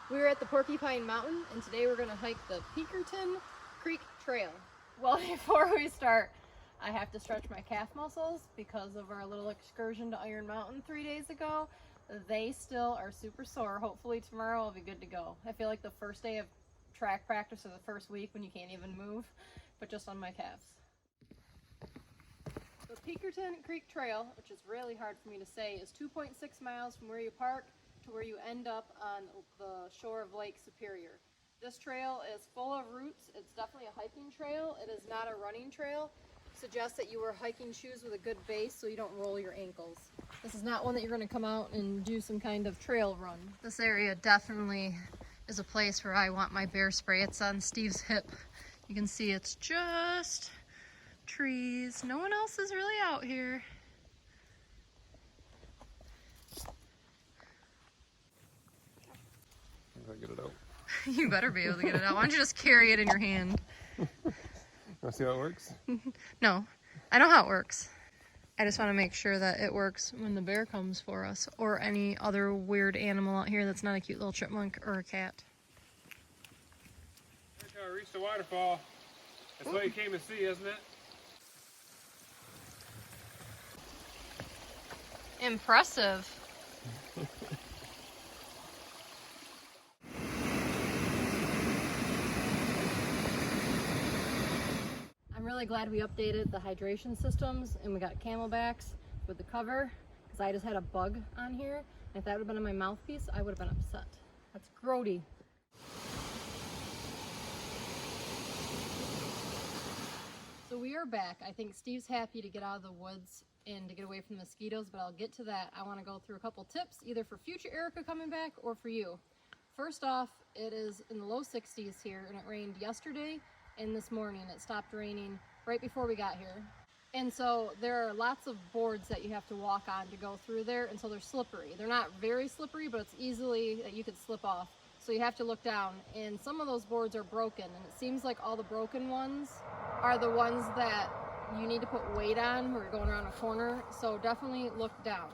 We're at the Porcupine Mountain, and today we're going to hike the Pinkerton Creek Trail. Well, before we start, I have to stretch my calf muscles because of our little excursion to Iron Mountain 3 days ago. They still are super sore. Hopefully tomorrow I'll be good to go. I feel like the first day of track practice or the first week when you can't even move, but just on my calves. The Pinkerton Creek Trail, which is really hard for me to say, is 2.6 miles from where you park to where you end up on the shore of Lake Superior. This trail is full of roots. It's definitely a hiking trail. It is not a running trail. Suggests that you wear hiking shoes with a good base so you don't roll your ankles. This is not one that you're going to come out and do some kind of trail run. This area definitely is a place where I want my bear spray. It's on Steve's hip. You can see it's just trees. No one else is really out here. If I get it out. You better be able to get it out. Why don't you just carry it in your hand? You want to see how it works? No, I know how it works. I just want to make sure that it works when the bear comes for us, or any other weird animal out here that's not a cute little chipmunk or a cat. Look how I reached the waterfall. That's what you came to see, isn't it? Impressive. I'm really glad we updated the hydration systems and we got camelbacks with the cover, because I just had a bug on here, and if that would have been on my mouthpiece, I would have been upset. That's grody. So we are back. I think Steve's happy to get out of the woods and to get away from the mosquitoes, but I'll get to that. I want to go through a couple tips, either for future Erica coming back or for you. First off, it is in the low 60s here, and it rained yesterday and this morning. It stopped raining right before we got here. And so there are lots of boards that you have to walk on to go through there, and so they're slippery. They're not very slippery, but it's easily that you could slip off. So you have to look down, and some of those boards are broken, and it seems like all the broken ones are the ones that you need to put weight on when you're going around a corner, so definitely look down.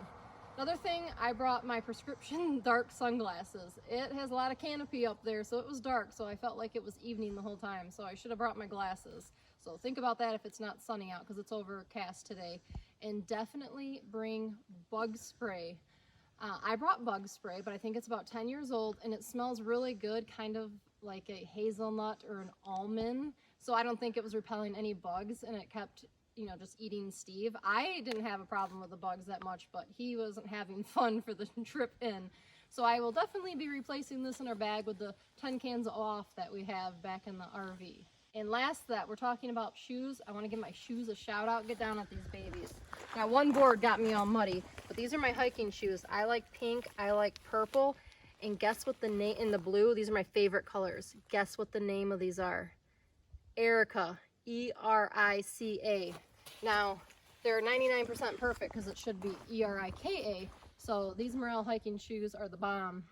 Another thing, I brought my prescription dark sunglasses. It has a lot of canopy up there, so it was dark, so I felt like it was evening the whole time, so I should have brought my glasses. So think about that if it's not sunny out, because it's overcast today. And definitely bring bug spray. I brought bug spray, but I think it's about 10 years old, and it smells really good, kind of like a hazelnut or an almond. So I don't think it was repelling any bugs, and it kept, you know, just eating Steve. I didn't have a problem with the bugs that much, but he wasn't having fun for the trip in. So I will definitely be replacing this in our bag with the 10 cans off that we have back in the RV. And last that we're talking about shoes, I want to give my shoes a shout out. Get down at these babies. Now one board got me all muddy, but these are my hiking shoes. I like pink, I like purple, and guess what the name, in the blue, these are my favorite colors. Guess what the name of these are? Erica, E-R-I-C-A. Now, they're 99% perfect because it should be E-R-I-K-A. So these Morel hiking shoes are the bomb.